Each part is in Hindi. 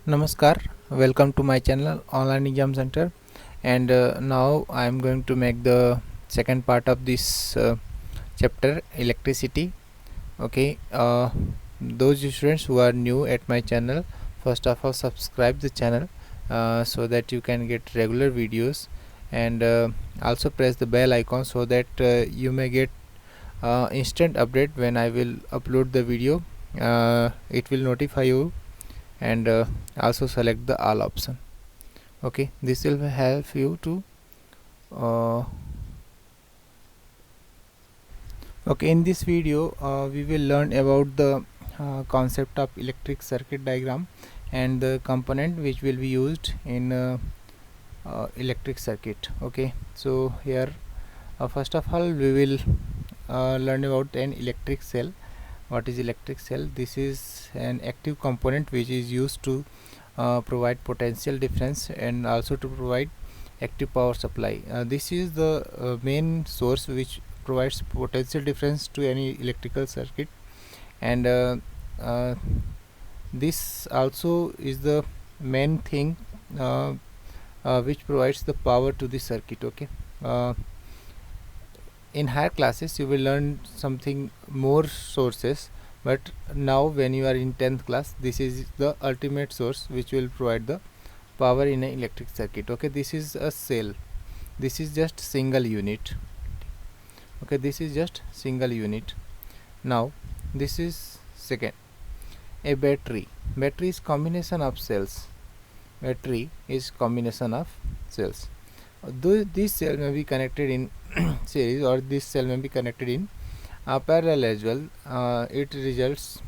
Namaskar, welcome to my channel Online Exam Center, and now I am going to make the second part of this chapter, electricity. Okay, those students who are new at my channel, first of all subscribe the channel so that you can get regular videos, and also press the bell icon so that you may get instant update when I will upload the video. It will notify you, and also select the all option. Okay, this will help you to okay, in this video we will learn about the concept of electric circuit diagram and the component which will be used in electric circuit. Okay, so here first of all we will learn about an electric cell. What is electric cell? This is an active component which is used to provide potential difference and also to provide active power supply. This is the main source which provides potential difference to any electrical circuit, and this also is the main thing which provides the power to the circuit. Okay, in higher classes you will learn something more sources, but now when you are in 10th class, this is the ultimate source which will provide the power in an electric circuit. Okay, this is a cell, this is just single unit. Okay, this is just single unit. Now this is second, a battery. Battery is combination of cells. Battery is combination of cells. Though this cell may be connected in series, or this cell may be connected in parallel as well, it results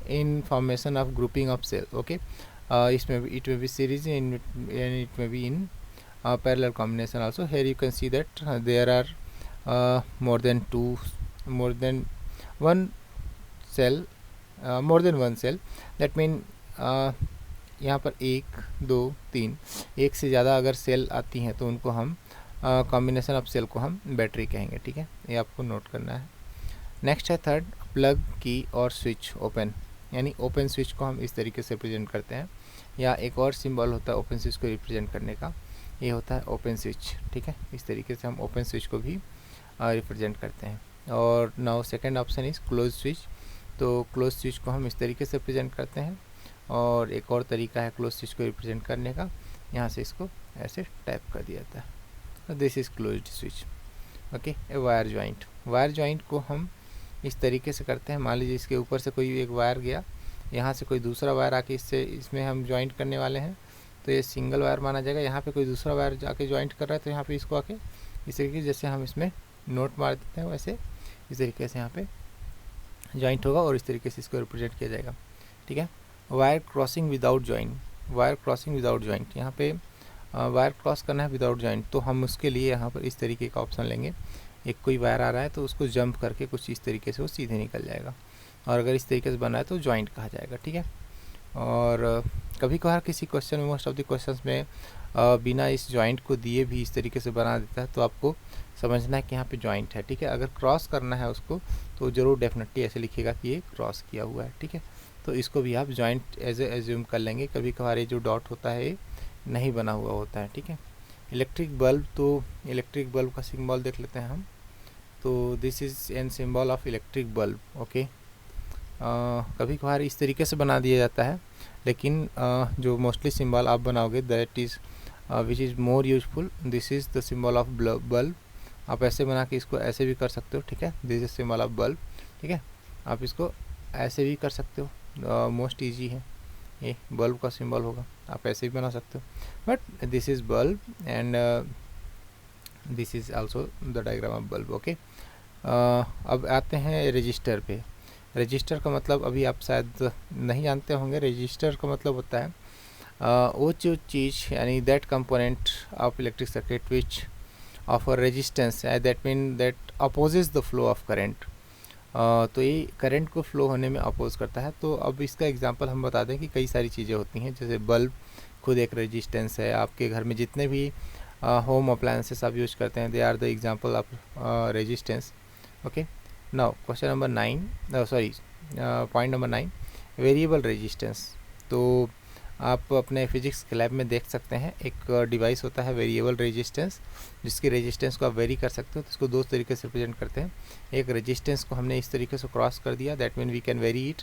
in formation of grouping of cell. Okay, it may be series and it may be in parallel combination also. Here you can see that there are more than one cell, that mean यहाँ पर 1 2 3 एक से ज़्यादा अगर सेल आती हैं तो उनको हम कॉम्बिनेशन ऑफ सेल को हम बैटरी कहेंगे. ठीक है, ये आपको नोट करना है. नेक्स्ट है थर्ड, प्लग की और स्विच ओपन, यानी ओपन स्विच को हम इस तरीके से रिप्रेजेंट करते हैं, या एक और सिंबल होता है ओपन स्विच को रिप्रेजेंट करने का, ये होता है ओपन स्विच. ठीक है, इस तरीके से हम ओपन स्विच को भी रिप्रेजेंट करते हैं. और now second option is close switch. तो क्लोज स्विच को हम इस तरीके से रिप्रेजेंट करते हैं, और एक और तरीका है क्लोज स्विच को रिप्रेजेंट करने का, यहाँ से इसको ऐसे टैप कर दिया जाता है. This is closed switch. Okay, a wire joint. Wire joint को हम इस तरीके से करते हैं. मान लीजिए इसके ऊपर से कोई एक वायर गया, यहाँ से कोई दूसरा वायर आके इसमें हम जॉइंट करने वाले हैं, तो ये सिंगल वायर माना जाएगा. यहाँ पे कोई दूसरा वायर जाके जॉइंट कर रहा है, तो यहाँ पे इसको आके इस तरीके जैसे हम इसमें नोट मार देते हैं, वैसे इस तरीके से यहाँ पे जॉइंट होगा और इस तरीके से इसको रिप्रेजेंट किया जाएगा. ठीक है, wire crossing without joint. Wire crossing without joint, यहाँ पे वायर क्रॉस करना है विदाउट जॉइंट, तो हम उसके लिए यहाँ पर इस तरीके का ऑप्शन लेंगे. एक कोई वायर आ रहा है तो उसको जंप करके कुछ इस तरीके से वो सीधे निकल जाएगा, और अगर इस तरीके से बना है तो जॉइंट कहा जाएगा. ठीक है, और कभी कभार किसी क्वेश्चन में, मोस्ट ऑफ द क्वेश्चंस में बिना इस जॉइंट को दिए भी इस तरीके से बना देता है, तो आपको समझना है कि यहाँ पे जॉइंट है. ठीक है, अगर क्रॉस करना है उसको तो ज़रूर डेफिनेटली ऐसे लिखेगा कि ये क्रॉस किया हुआ है. ठीक है, तो इसको भी आप जॉइंट एज एज्यूम कर लेंगे. कभी कभार ये जो डॉट होता है ये नहीं बना हुआ होता है. ठीक है, इलेक्ट्रिक बल्ब. तो इलेक्ट्रिक बल्ब का सिंबल देख लेते हैं हम. तो this is an symbol of electric bulb. Okay, कभी कभार इस तरीके से बना दिया जाता है, लेकिन जो मोस्टली सिंबल आप बनाओगे that is which is more useful. This is the symbol of bulb. आप ऐसे बना के इसको ऐसे भी कर सकते हो. ठीक है, this is symbol of bulb. ठीक है, आप इसको ऐसे भी कर सकते हो, मोस्ट ईजी है. ये बल्ब का सिंबल होगा, आप ऐसे भी बना सकते हो, but this is bulb and this is also the diagram of bulb. Okay, अब आते हैं रजिस्टर पे. रजिस्टर का मतलब अभी आप शायद नहीं जानते होंगे. रजिस्टर का मतलब होता है वो जो चीज़, यानी that component of electric circuit which offer resistance, that mean that opposes the flow of current. तो ये करंट को फ्लो होने में अपोज करता है. तो अब इसका एग्जांपल हम बता दें कि कई सारी चीज़ें होती हैं, जैसे बल्ब खुद एक रेजिस्टेंस है. आपके घर में जितने भी होम अप्लायंसेस आप यूज करते हैं, they are the example of resistance. Okay, now question number 9, point number 9, variable resistance. तो आप अपने फिजिक्स के लैब में देख सकते हैं, एक डिवाइस होता है वेरिएबल रेजिस्टेंस, जिसकी रेजिस्टेंस को आप वेरी कर सकते हो। तो इसको दो तरीके से रिप्रेजेंट करते हैं। एक रेजिस्टेंस को हमने इस तरीके से क्रॉस कर दिया, that mean we can vary it,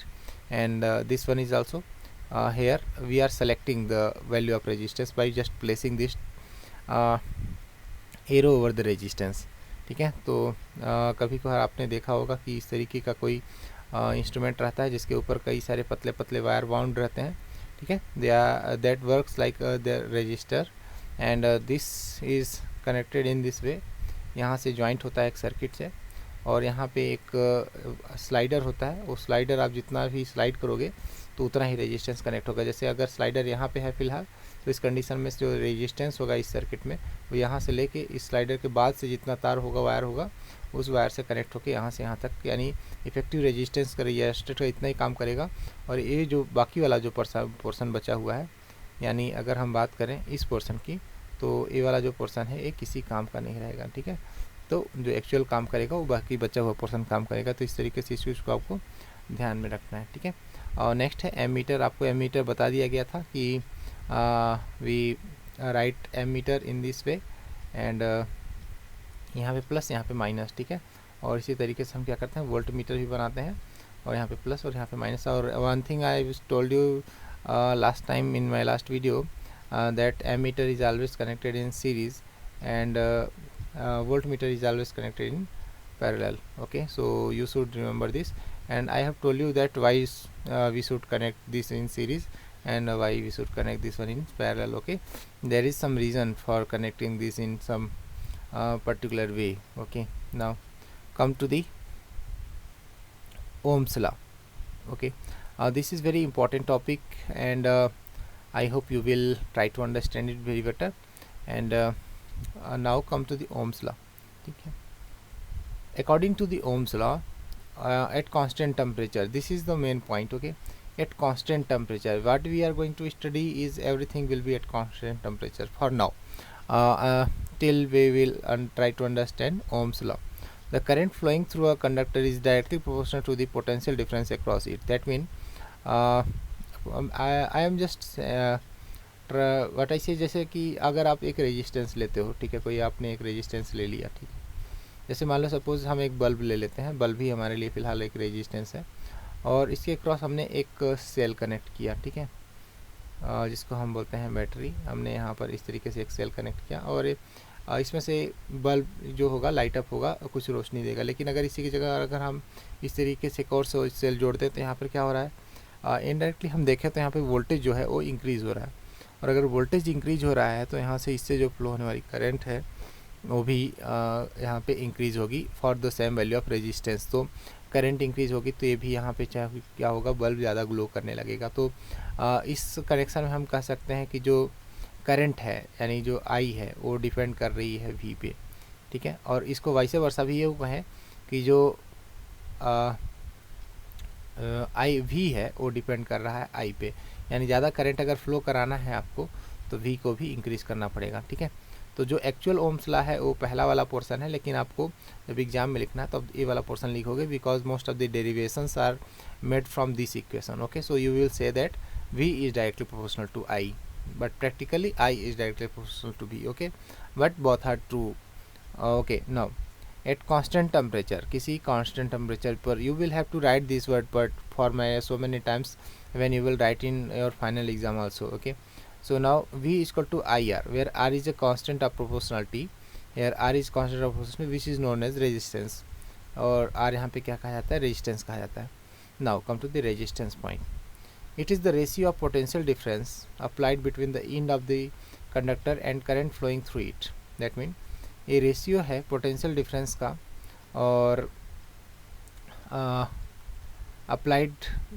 and this one is also here we are selecting the value of resistance by just placing this arrow over the resistance, ठीक है। तो कभी कभार आपने देखा होगा कि इस तरीके का कोई इंस्ट्रूमेंट रहता है जिसके ऊपर कई सारे पतले पतले वायर बाउंड रहते हैं, ठीक है। That works like the register and this is connected in this वे। यहाँ से जॉइंट होता है एक सर्किट से, और यहाँ पे एक स्लाइडर होता है। वो स्लाइडर आप जितना भी स्लाइड करोगे तो उतना ही रेजिस्टेंस कनेक्ट होगा। जैसे अगर स्लाइडर यहाँ पे है फिलहाल, तो इस कंडीशन में जो रेजिस्टेंस होगा इस सर्किट में, वो यहाँ से लेके इस स्लाइडर के बाद से जितना तार होगा, वायर होगा, उस वायर से कनेक्ट होकर यहाँ से यहाँ तक, यानी इफेक्टिव रेजिस्टेंस का रिएस्टेट का इतना ही काम करेगा। और ये जो बाकी वाला जो पोर्सन बचा हुआ है, यानी अगर हम बात करें इस पोर्सन की, तो ये वाला जो पोर्सन है ये किसी काम का नहीं रहेगा, ठीक है। तो जो एक्चुअल काम करेगा वो बाकी बचा हुआ पोर्सन काम करेगा। तो इस तरीके से इस चीज़ को आपको ध्यान में रखना है, ठीक है। और नेक्स्ट है एमीटर। आपको एमीटर बता दिया गया था कि we write ammeter in this way, and यहाँ पे प्लस, यहाँ पे माइनस, ठीक है। और इसी तरीके से हम क्या करते हैं, वोल्ट मीटर भी बनाते हैं, और यहाँ पे प्लस और यहाँ पे माइनस। और one thing I told you last time in my last video, that ammeter is always connected in series and voltmeter is always connected in parallel. Okay, so you should remember this, and I have told you that why we should connect this in series and why we should connect this one in parallel. Okay, there is some reason for connecting this in some particular way. Okay, now come to the Ohm's law. Okay, this is very important topic, and I hope you will try to understand it very better. And now come to the Ohm's law. Okay. According to the Ohm's law, at constant temperature, this is the main point. Okay, at constant temperature, what we are going to study is everything will be at constant temperature for now, till we will try to understand Ohm's law. The current flowing through a conductor is directly proportional to the potential difference across it. That means I am just what I से, जैसे कि अगर आप एक रेजिस्टेंस लेते हो, ठीक है, कोई आपने एक रेजिस्टेंस ले लिया, ठीक है। जैसे मान लो सपोज़ हम एक बल्ब ले लेते हैं, बल्ब ही हमारे लिए फ़िलहाल एक रेजिस्टेंस है, और इसके क्रॉस हमने एक सेल कनेक्ट किया, ठीक है, जिसको हम बोलते हैं बैटरी। हमने यहाँ पर इस तरीके से एक सेल कनेक्ट किया, और इसमें से बल्ब जो होगा लाइट अप होगा, कुछ रोशनी देगा। लेकिन अगर इसी की जगह अगर हम इस तरीके से एक और सेल जोड़ते हैं, तो यहाँ पर क्या हो रहा है, इनडायरेक्टली हम देखें तो यहाँ पर वोल्टेज जो है वो इंक्रीज़ हो रहा है। और अगर वोल्टेज इंक्रीज हो रहा है तो यहाँ से इससे जो फ्लो होने वाली करंट है वो भी यहाँ पे इंक्रीज होगी for the same value of resistance. तो करंट इंक्रीज होगी तो ये भी यहाँ पे चाहे क्या होगा, बल्ब ज़्यादा ग्लो करने लगेगा। तो इस कनेक्शन में हम कह सकते हैं कि जो करंट है, यानी जो आई है, वो डिपेंड कर रही है वी पे, ठीक है। और इसको वैसे वर्षा भी ये कहें कि जो आई वी है वो डिपेंड कर रहा है आई पे, यानी ज़्यादा करंट अगर फ्लो कराना है आपको तो वी को भी इंक्रीज़ करना पड़ेगा, ठीक है। तो जो एक्चुअल ओम्स लॉ है वो पहला वाला पोर्शन है, लेकिन आपको जब एग्जाम में लिखना है तो ये वाला पोर्शन लिखोगे, because most of the derivations are made from this equation. Okay, so you will say that V is directly proportional to I, but practically I is directly proportional to V. Okay, but both are true. Okay, now at constant temperature, किसी कांस्टेंट टेम्परेचर पर you will have to write this word but for my so many times when you will write in your final exam also. Okay, so now V is equal to IR, where R is a constant of proportionality. Here R is constant of proportionality, which is known as resistance, और R यहाँ पे क्या कहा जाता है, resistance कहा जाता है। Now come to the resistance point. It is the ratio of potential difference applied between the end of the conductor and current flowing through it. That mean ये ratio है potential difference का, और applied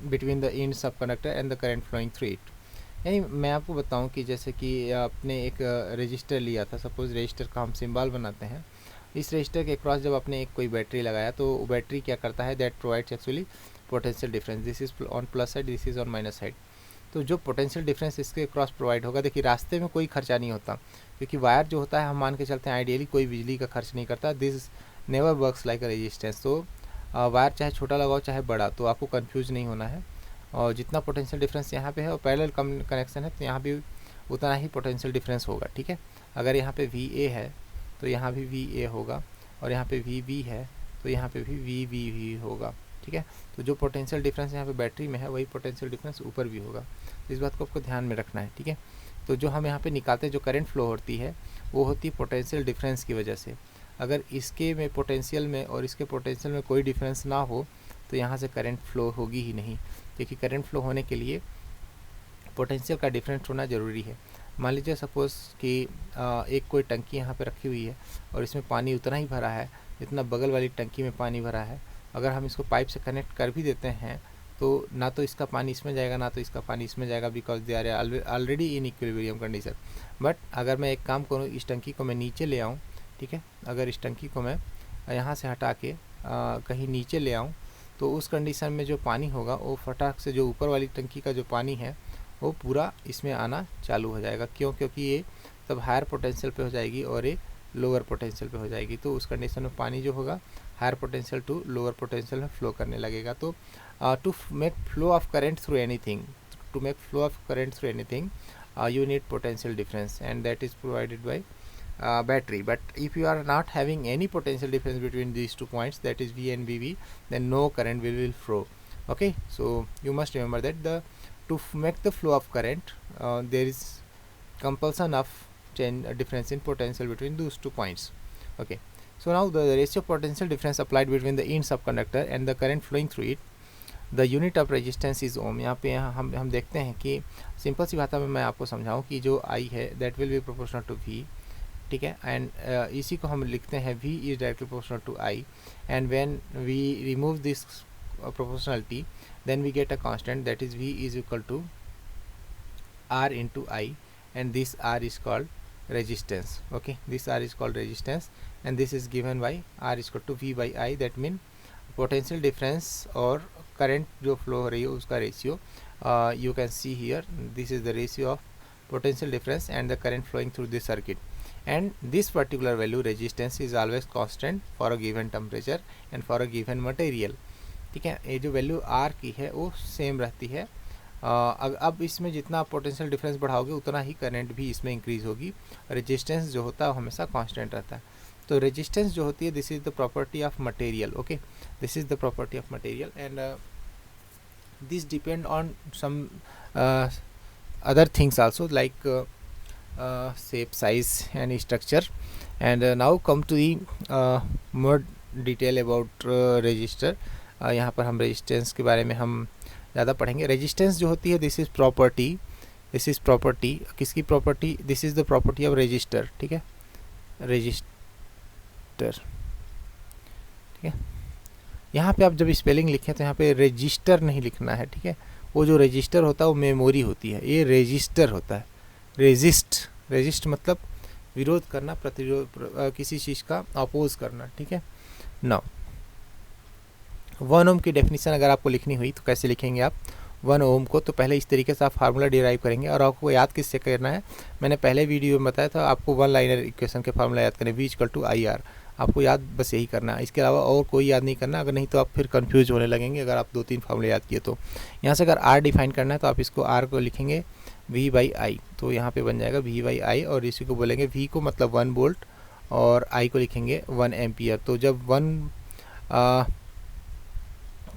between the ends of conductor and the current flowing through it. यानी मैं आपको बताऊं कि जैसे कि आपने एक रजिस्टर लिया था, सपोज़ रजिस्टर का हम सिंबल बनाते हैं, इस रजिस्टर के क्रॉस जब आपने एक कोई बैटरी लगाया तो बैटरी क्या करता है, that provides actually potential difference. This is on plus side, this is on minus side. तो जो पोटेंशियल डिफरेंस इसके क्रॉस प्रोवाइड होगा, देखिए रास्ते में कोई खर्चा नहीं होता, क्योंकि वायर जो होता है हम मान के चलते हैं आइडियली कोई बिजली का खर्च नहीं करता। This never works like a resistance. तो वायर चाहे छोटा लगाओ चाहे बड़ा, तो आपको कंफ्यूज नहीं होना है। और जितना पोटेंशियल डिफरेंस यहाँ पे है और पैरेलल कनेक्शन है तो यहाँ भी उतना ही पोटेंशियल डिफरेंस होगा, ठीक है। अगर यहाँ पे VA है तो यहाँ भी VA होगा, और यहाँ पे VB है तो यहाँ पे भी VB भी होगा, ठीक है। तो जो पोटेंशियल डिफरेंस यहाँ पे बैटरी में है वही पोटेंशियल डिफरेंस ऊपर भी होगा, तो इस बात को आपको ध्यान में रखना है, ठीक है। तो जो हम यहाँ पे निकालते हैं, जो करंट फ्लो होती है वो होती है पोटेंशियल डिफरेंस की वजह से। अगर इसके में पोटेंशियल में और इसके पोटेंशियल में कोई डिफरेंस ना हो तो यहाँ से करंट फ्लो होगी ही नहीं, क्योंकि करंट फ्लो होने के लिए पोटेंशियल का डिफरेंस होना ज़रूरी है। मान लीजिए सपोज़ कि एक कोई टंकी यहाँ पे रखी हुई है और इसमें पानी उतना ही भरा है जितना बगल वाली टंकी में पानी भरा है। अगर हम इसको पाइप से कनेक्ट कर भी देते हैं तो ना तो इसका पानी इसमें जाएगा ना तो इसका पानी इसमें जाएगा, because they are already in equilibrium condition. But अगर मैं एक काम करूँ, इस टंकी को मैं नीचे ले आऊँ, ठीक है, अगर इस टंकी को मैं यहाँ से हटा के कहीं नीचे ले आऊँ तो उस कंडीशन में जो पानी होगा वो फटाक से जो ऊपर वाली टंकी का जो पानी है वो पूरा इसमें आना चालू हो जाएगा। क्यों? क्योंकि ये तब हायर पोटेंशियल पे हो जाएगी और ये लोअर पोटेंशियल पे हो जाएगी, तो उस कंडीशन में पानी जो होगा higher potential to lower potential में फ्लो करने लगेगा। तो to make flow of current through anything, you need potential difference, and that is provided by battery. But if you are not having any potential difference between these 2 points, that is V and VB, then no current will flow. Okay, so you must remember that to make the flow of current, there is compulsion of difference in potential between those 2 points. Okay, so now the ratio of potential difference applied between the ends of conductor and the current flowing through it, the unit of resistance is ohm. यहाँ पे हम देखते हैं कि सिंपल सी भाषा में मैं आपको समझाऊँ कि जो I है that will be proportional to V, ठीक है, एंड इसी को हम लिखते हैं V is directly proportional to I, and when we remove this proportionality then we get a constant, that is V is equal to R into I, and this R is called resistance. Okay, this R is called resistance, and this is given by R is equal to V by I, that mean potential difference और करंट जो फ्लो हो रही है उसका ratio you can see here, this is the ratio of potential difference and the current flowing through this circuit, and this particular value resistance is always constant for a given temperature and for a given material, ठीक है। ये जो वैल्यू आर की है वो सेम रहती है। अब इसमें जितना आप पोटेंशियल डिफरेंस बढ़ाओगे उतना ही करंट भी इसमें इंक्रीज होगी। रेजिस्टेंस जो होता है वो हमेशा कांस्टेंट रहता है। तो रेजिस्टेंस जो होती है, this is the property of material. Okay, this is the property of material, and this depend on some other things also, like shape, size and structure. And now come to the more detail about resistor. यहाँ पर हम रेजिस्टेंस के बारे में हम ज़्यादा पढ़ेंगे। रेजिस्टेंस जो होती है, दिस इज़ प्रॉपर्टी किसकी property? This is the property of resistor, ठीक है, रेजिस्टर, ठीक है। यहाँ पे आप जब स्पेलिंग लिखें तो यहाँ पे रजिस्टर नहीं लिखना है, ठीक है। वो जो रजिस्टर होता है वो मेमोरी होती है, ये रजिस्टर होता है। रेजिस्ट मतलब विरोध करना, प्रतिरोध, किसी चीज़ का अपोज करना, ठीक है। नाउ 1 ओम की डेफिनेशन अगर आपको लिखनी हुई तो कैसे लिखेंगे आप 1 ओम को? तो पहले इस तरीके से आप फार्मूला डिराइव करेंगे, और आपको याद किससे करना है? मैंने पहले वीडियो में बताया था आपको 1 लाइनर इक्वेशन के फार्मूला याद करें, V = IR। आपको याद बस यही करना है, इसके अलावा और कोई याद नहीं करना। अगर नहीं तो आप फिर कंफ्यूज होने लगेंगे अगर आप 2-3 फार्मूले याद किए तो। यहाँ से अगर R डिफाइन करना है तो आप इसको R को लिखेंगे V/I, तो यहाँ पे बन जाएगा V/I, और इसी को बोलेंगे V को मतलब 1 वोल्ट और I को लिखेंगे 1 एम्पियर। तो जब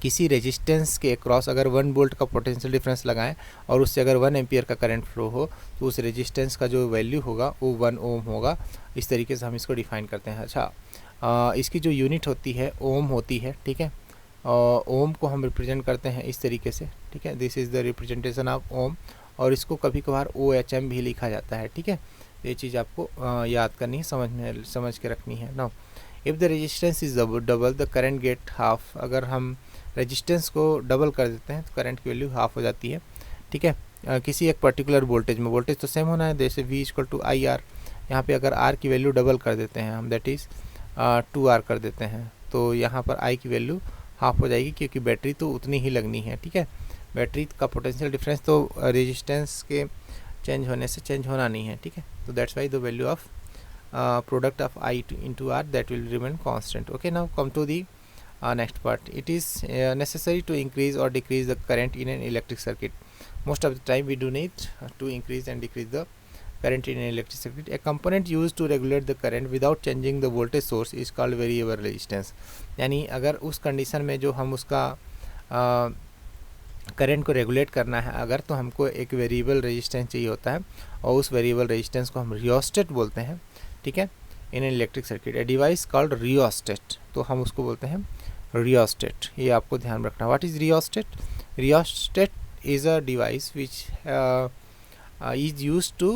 किसी रेजिस्टेंस के अक्रॉस अगर 1 वोल्ट का पोटेंशियल डिफरेंस लगाएं और उससे अगर 1 एम्पियर का करंट फ्लो हो तो उस रेजिस्टेंस का जो वैल्यू होगा वो 1 ओम होगा। इस तरीके से हम इसको डिफाइन करते हैं। अच्छा, इसकी जो यूनिट होती है ओम होती है, ठीक है। ओम को हम रिप्रेजेंट करते हैं इस तरीके से, ठीक है, this is the representation of ohm, और इसको कभी कभार OHM भी लिखा जाता है, ठीक है। ये चीज़ आपको याद करनी है, समझ के रखनी है। Now if the resistance is double the current gate half, अगर हम रेजिस्टेंस को डबल कर देते हैं तो करंट की वैल्यू हाफ हो जाती है, ठीक है। किसी एक पर्टिकुलर वोल्टेज में, वोल्टेज तो सेम होना है, जैसे V = IR। यहाँ पे अगर R की वैल्यू डबल कर देते हैं हम, दैट इज़ 2R कर देते हैं, तो यहाँ पर I की वैल्यू हाफ हो जाएगी, क्योंकि बैटरी तो उतनी ही लगनी है, ठीक है। बैटरी का पोटेंशियल डिफरेंस तो रेजिस्टेंस के चेंज होने से चेंज होना नहीं है, ठीक है। तो that's why the value of product of I into R that will remain constant. Okay, now come to the next part, it is necessary to increase or decrease the current in an electric circuit. Most of the time we do need to increase and decrease the current in an electric circuit. A component used to regulate the current without changing the voltage source is called variable resistance. यानी अगर उस कंडीशन में जो हम उसका करंट को रेगुलेट करना है अगर, तो हमको एक वेरिएबल रेजिस्टेंस चाहिए होता है और उस वेरिएबल रेजिस्टेंस को हम रियोस्टेट बोलते हैं, ठीक है, in an electric circuit. A device called rheostat, तो हम उसको बोलते हैं रियोस्टेट, ये आपको ध्यान रखना। What is rheostat? Rheostat is a device which is used to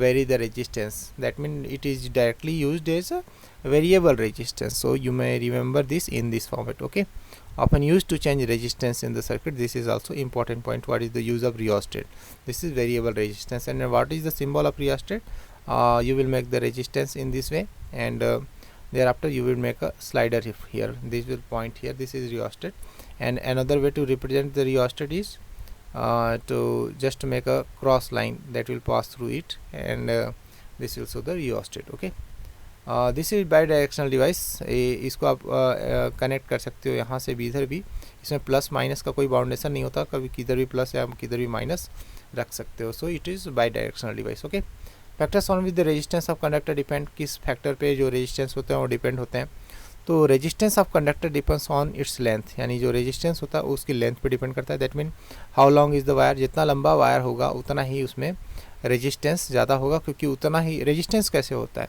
vary the resistance. That means it is directly used as a variable resistance. So you may remember this in this format. Okay, often used to change resistance in the circuit. This is also important point. What is the use of rheostat? This is variable resistance. And what is the symbol of rheostat? You will make the resistance in this way, and thereafter you will make a slider here. This will point here. This is rheostat. And another way to represent the rheostat is to just make a cross line that will pass through it, and this will show the rheostat. Okay, this is bidirectional device. इसको आप कनेक्ट कर सकते हो यहाँ से भी इधर भी, इसमें प्लस माइनस का कोई बाउंडेशन नहीं होता, कभी किधर भी प्लस या किधर भी माइनस रख सकते हो। So it is bidirectional device. Okay, factors on with the resistance of conductor depend, किस फैक्टर पे जो रेजिस्टेंस होते हैं वो डिपेंड होते हैं। तो resistance of conductor depends on its length, यानी जो रेजिस्टेंस होता है उसकी लेंथ पे डिपेंड करता है। That mean how long is the wire, जितना लंबा वायर होगा उतना ही उसमें रेजिस्टेंस ज़्यादा होगा, क्योंकि उतना ही रेजिस्टेंस कैसे होता है,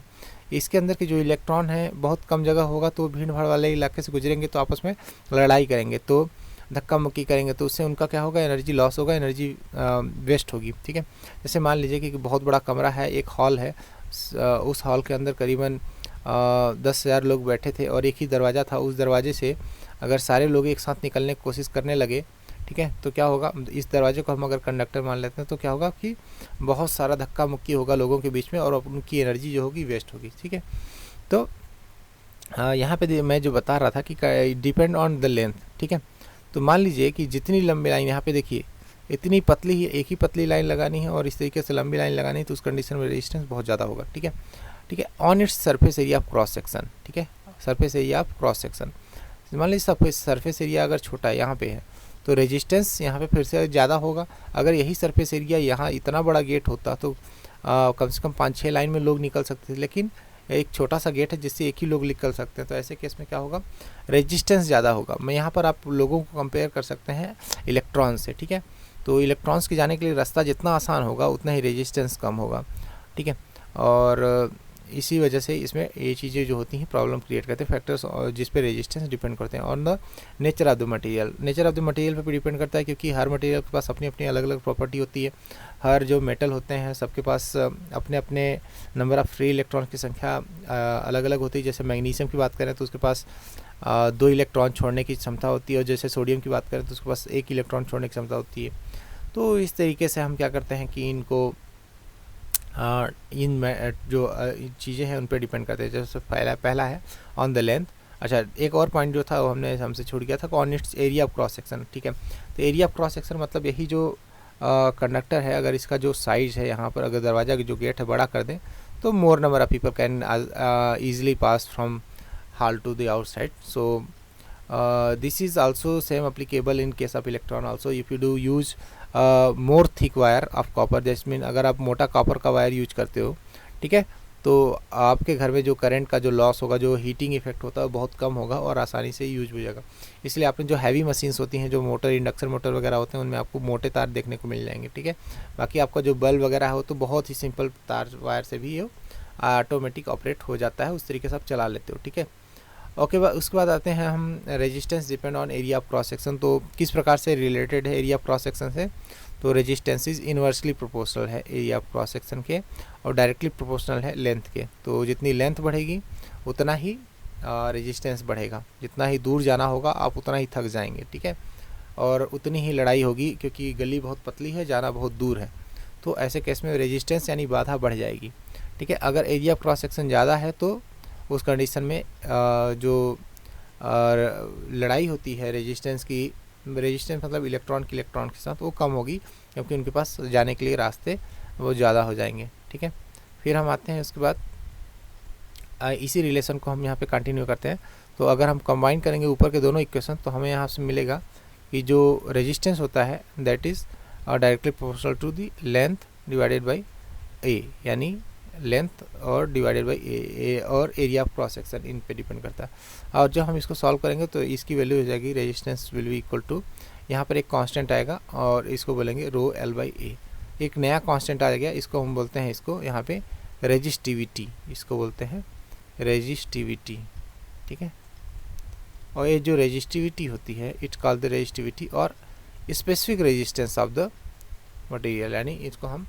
इसके अंदर के जो इलेक्ट्रॉन है बहुत कम जगह होगा, तो भीड़ भाड़ वाले इलाके से गुजरेंगे तो आपस में लड़ाई करेंगे, तो धक्का मुक्की करेंगे, तो उससे उनका क्या होगा, एनर्जी लॉस होगा, एनर्जी वेस्ट होगी। ठीक है, जैसे मान लीजिए कि बहुत बड़ा कमरा है, एक हॉल है, उस हॉल के अंदर करीबन 10,000 लोग बैठे थे और एक ही दरवाज़ा था, उस दरवाजे से अगर सारे लोग एक साथ निकलने की कोशिश करने लगे, ठीक है, तो क्या होगा, इस दरवाजे को हम अगर कंडक्टर मान लेते हैं तो क्या होगा कि बहुत सारा धक्का मुक्की होगा लोगों के बीच में और उनकी एनर्जी जो होगी वेस्ट होगी। ठीक है, तो यहाँ पे मैं जो बता रहा था कि डिपेंड ऑन द लेंथ। ठीक है, तो मान लीजिए कि जितनी लंबी लाइन, यहाँ पे देखिए इतनी पतली ही, एक ही पतली लाइन लगानी है और इस तरीके से लंबी लाइन लगानी है, तो उस कंडीशन में रेजिस्टेंस बहुत ज़्यादा होगा। ठीक है, ठीक है, on its surface area of cross section. ठीक है, surface area of cross section, मान लीजिए सरफेस एरिया अगर छोटा है यहाँ पे है तो रेजिस्टेंस यहाँ पे फिर से ज़्यादा होगा। अगर यही सरफेस एरिया यहाँ इतना बड़ा गेट होता तो कम से कम 5-6 लाइन में लोग निकल सकते थे, लेकिन एक छोटा सा गेट है जिससे एक ही लोग निकल सकते हैं, तो ऐसे केस में क्या होगा, रेजिस्टेंस ज़्यादा होगा। मैं यहाँ पर आप लोगों को कंपेयर कर सकते हैं इलेक्ट्रॉन से। ठीक है, तो इलेक्ट्रॉन्स के जाने के लिए रास्ता जितना आसान होगा उतना ही रेजिस्टेंस कम होगा। ठीक है, और इसी वजह से इसमें ये चीज़ें जो होती हैं प्रॉब्लम क्रिएट करते हैं, फैक्टर्स और जिस पे रेजिस्टेंस डिपेंड करते हैं। On the nature of the material, nature of the material पे भी डिपेंड करता है, क्योंकि हर मटेरियल के पास अपनी अपनी अलग अलग प्रॉपर्टी होती है। हर जो मेटल होते हैं सबके पास अपने अपने नंबर ऑफ फ्री इलेक्ट्रॉन की संख्या अलग अलग होती है। जैसे मैग्नीशियम की बात करें तो उसके पास 2 इलेक्ट्रॉन छोड़ने की क्षमता होती है, और जैसे सोडियम की बात करें तो उसके पास 1 इलेक्ट्रॉन छोड़ने की क्षमता होती है। तो इस तरीके से हम क्या करते हैं कि इनको इन जो चीज़ें हैं उन पर डिपेंड करते हैं। जैसे पहला है ऑन द लेंथ। अच्छा, एक और पॉइंट जो था वो हमसे छूट गया था, on it's area of cross section. ठीक है, तो एरिया ऑफ क्रॉस सेक्शन मतलब यही जो कंडक्टर है, अगर इसका जो साइज है यहाँ पर, अगर दरवाज़ा की जो गेट है बड़ा कर दें तो more number of people can easily pass from hall to the outside. So this is also same applicable in case of electron also if you do use more thick wire of copper. जैसे मीन अगर आप मोटा कॉपर का वायर यूज करते हो, ठीक है, तो आपके घर में जो करंट का जो लॉस होगा, जो हीटिंग इफेक्ट होता है वो बहुत कम होगा और आसानी से यूज हो जाएगा। इसलिए आपने जो हैवी मशीन्स होती हैं, जो मोटर इंडक्शन मोटर वगैरह होते हैं, उनमें आपको मोटे तार देखने को मिल जाएंगे। ठीक है, बाकी आपका जो बल्ब वगैरह हो तो बहुत ही सिंपल तार वायर से भी ये ऑटोमेटिक ऑपरेट हो जाता है, उस तरीके से आप चला लेते हो। ठीक है, ओके, उसके बाद आते हैं हम resistance depend on area of cross section. तो किस प्रकार से रिलेटेड है एरिया ऑफ क्रॉस सेक्शन से, तो रेजिस्टेंस इज इन्वर्सली प्रोपोर्शनल है एरिया ऑफ क्रॉस सेक्शन के और डायरेक्टली प्रोपोर्शनल है लेंथ के। तो जितनी लेंथ बढ़ेगी उतना ही रेजिस्टेंस बढ़ेगा, जितना ही दूर जाना होगा आप उतना ही थक जाएंगे। ठीक है, और उतनी ही लड़ाई होगी, क्योंकि गली बहुत पतली है, जाना बहुत दूर है, तो ऐसे केस में रेजिस्टेंस यानी बाधा बढ़ जाएगी। ठीक है, अगर एरिया ऑफ क्रॉस सेक्शन ज़्यादा है तो उस कंडीशन में जो लड़ाई होती है रेजिस्टेंस की, रेजिस्टेंस मतलब इलेक्ट्रॉन के साथ, वो कम होगी, क्योंकि उनके पास जाने के लिए रास्ते वो ज़्यादा हो जाएंगे। ठीक है, फिर हम आते हैं उसके बाद इसी रिलेशन को हम यहाँ पे कंटिन्यू करते हैं। तो अगर हम कंबाइन करेंगे ऊपर के दोनों इक्वेशन तो हमें यहाँ से मिलेगा कि जो रेजिस्टेंस होता है that is directly proportional to the length divided by A, यानी लेंथ और डिवाइडेड बाई ए और एरिया ऑफ क्रॉस सेक्शन इन पे डिपेंड करता है। और जब हम इसको सॉल्व करेंगे तो इसकी वैल्यू हो जाएगी resistance will be equal to, यहाँ पर एक कांस्टेंट आएगा और इसको बोलेंगे रो एल बाई ए। एक नया कांस्टेंट आ गया, इसको हम बोलते हैं इसको यहाँ पे रेजिस्टिविटी, इसको बोलते हैं रेजिस्टिविटी, ठीक है। और ये जो रेजिस्टिविटी होती है इट कॉल द रेजिस्टिविटी और specific resistance of the material, यानी इसको हम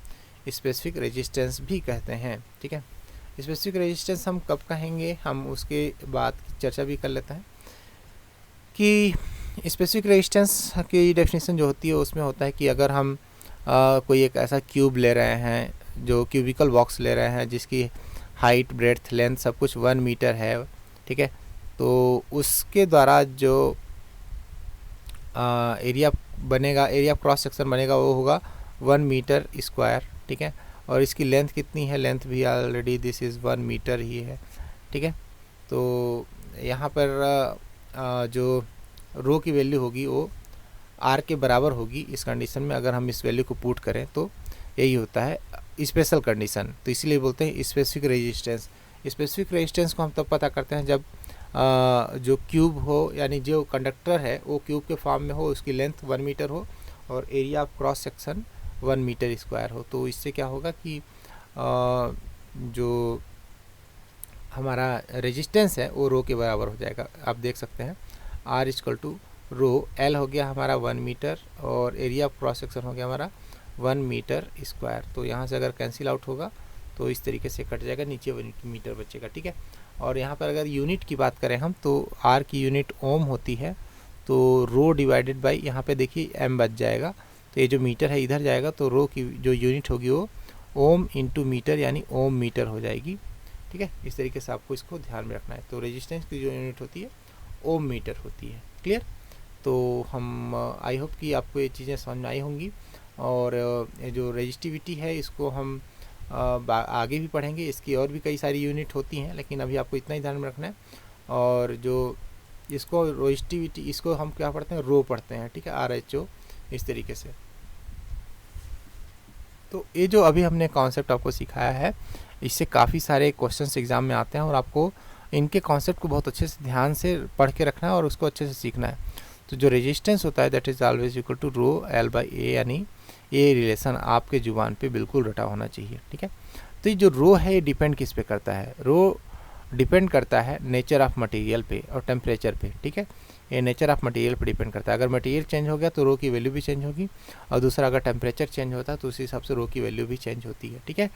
स्पेसिफिक रेजिस्टेंस भी कहते हैं, ठीक है। स्पेसिफिक रेजिस्टेंस हम कब कहेंगे, हम उसके बाद चर्चा भी कर लेते हैं कि स्पेसिफिक रेजिस्टेंस की डेफिनेशन जो होती है उसमें होता है कि अगर हम कोई एक ऐसा क्यूब ले रहे हैं, जो क्यूबिकल बॉक्स ले रहे हैं जिसकी हाइट ब्रेड्थ लेंथ सब कुछ 1 मीटर है, ठीक है, तो उसके द्वारा जो एरिया बनेगा, एरिया क्रॉस सेक्शन बनेगा वो होगा 1 मीटर स्क्वायर, ठीक है। और इसकी लेंथ कितनी है, लेंथ भी ऑलरेडी दिस इज़ 1 मीटर ही है, ठीक है। तो यहाँ पर जो रो की वैल्यू होगी वो आर के बराबर होगी इस कंडीशन में, अगर हम इस वैल्यू को पुट करें तो यही होता है स्पेशल कंडीशन। तो इसीलिए बोलते हैं स्पेसिफिक रेजिस्टेंस। स्पेसिफिक रेजिस्टेंस को हम तब पता करते हैं जब जो क्यूब हो, यानी जो कंडक्टर है वो क्यूब के फॉर्म में हो, उसकी लेंथ 1 मीटर हो और area of cross section 1 metre square हो। तो इससे क्या होगा कि जो हमारा रेजिस्टेंस है वो रो के बराबर हो जाएगा। आप देख सकते हैं R equal to rho L हो गया हमारा 1 मीटर और एरिया ऑफ क्रॉस सेक्शन हो गया हमारा 1 मीटर स्क्वायर। तो यहाँ से अगर कैंसिल आउट होगा तो इस तरीके से कट जाएगा, नीचे 1 मीटर बचेगा, ठीक है। और यहाँ पर अगर यूनिट की बात करें हम तो आर की यूनिट ओम होती है, तो रो डिवाइडेड बाई यहाँ पे देखिए एम बच जाएगा, तो ये जो मीटर है इधर जाएगा तो रो की जो यूनिट होगी वो ओम इंटू मीटर यानी ओम मीटर हो जाएगी, ठीक है। इस तरीके से आपको इसको ध्यान में रखना है। तो रेजिस्टेंस की जो यूनिट होती है ओम मीटर होती है, क्लियर। तो हम आई होप कि आपको ये चीज़ें समझ में आई होंगी। और जो रेजिस्टिविटी है इसको हम आगे भी पढ़ेंगे, इसकी और भी कई सारी यूनिट होती हैं, लेकिन अभी आपको इतना ही ध्यान में रखना है। और जो इसको रेजिस्टिविटी, इसको हम क्या पढ़ते हैं, रो पढ़ते हैं, ठीक है, RHO, इस तरीके से। तो ये जो अभी हमने कॉन्सेप्ट आपको सिखाया है इससे काफ़ी सारे क्वेश्चंस एग्जाम में आते हैं और आपको इनके कॉन्सेप्ट को बहुत अच्छे से ध्यान से पढ़ के रखना है और उसको अच्छे से सीखना है। तो जो रेजिस्टेंस होता है that is always equal to rho L by A, यानी ये रिलेशन आपके जुबान पे बिल्कुल रटा होना चाहिए, ठीक है। तो ये जो रो है ये डिपेंड किस पे करता है, रो डिपेंड करता है नेचर ऑफ मटेरियल पे और टेम्परेचर पे, ठीक है। ये नेचर ऑफ मटेरियल पे डिपेंड करता है। अगर मटेरियल चेंज हो गया तो रो की वैल्यू भी चेंज होगी, और दूसरा अगर टेम्परेचर चेंज होता है तो उसी हिसाब से रो की वैल्यू भी चेंज होती है, ठीक है।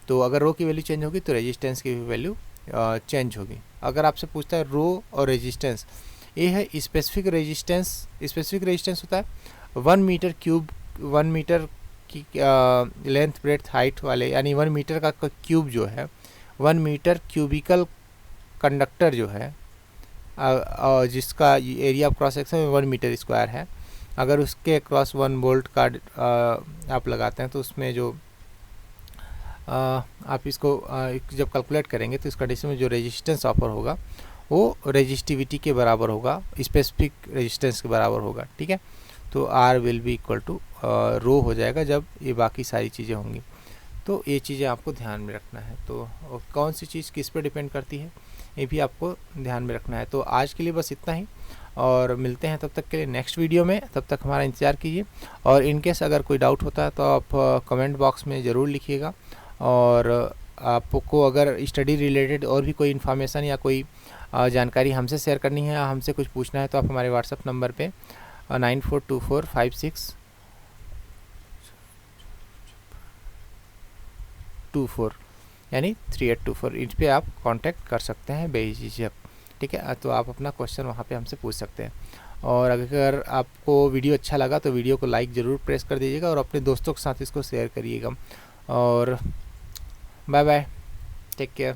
तो अगर रो की वैल्यू चेंज होगी तो रेजिस्टेंस की भी वैल्यू चेंज होगी। अगर आपसे पूछता है रो और रेजिस्टेंस, ये है स्पेसिफिक रेजिस्टेंस। स्पेसिफिक रेजिस्टेंस होता है 1 मीटर क्यूब, 1 मीटर की लेंथ ब्रेड्थ हाइट वाले, यानी 1 मीटर का क्यूब जो है, 1 मीटर क्यूबिकल कंडक्टर जो है जिसका area of cross section 1 metre square है, अगर उसके क्रॉस 1 वोल्ट का आप लगाते हैं तो उसमें जो आप इसको जब कैलकुलेट करेंगे तो इस कंडीशन में जो रेजिस्टेंस ऑफर होगा वो रेजिस्टिविटी के बराबर होगा, स्पेसिफिक रेजिस्टेंस के बराबर होगा, ठीक है। तो R will be equal to rho हो जाएगा जब ये बाकी सारी चीज़ें होंगी। तो ये चीज़ें आपको ध्यान में रखना है। तो कौन सी चीज़ किस पर डिपेंड करती है ये भी आपको ध्यान में रखना है। तो आज के लिए बस इतना ही, और मिलते हैं तब तक के लिए नेक्स्ट वीडियो में। तब तक हमारा इंतज़ार कीजिए, और इनकेस अगर कोई डाउट होता है तो आप कमेंट बॉक्स में ज़रूर लिखिएगा। और आपको अगर स्टडी रिलेटेड और भी कोई इन्फॉर्मेशन या कोई जानकारी हमसे शेयर करनी है या हमसे कुछ पूछना है तो आप हमारे व्हाट्सएप नंबर पे 94245624 यानी 3824 इस पर आप कांटेक्ट कर सकते हैं बेझिझक, ठीक है। तो आप अपना क्वेश्चन वहाँ पे हमसे पूछ सकते हैं। और अगर आपको वीडियो अच्छा लगा तो वीडियो को लाइक ज़रूर प्रेस कर दीजिएगा और अपने दोस्तों के साथ इसको शेयर करिएगा। और बाय बाय, टेक केयर।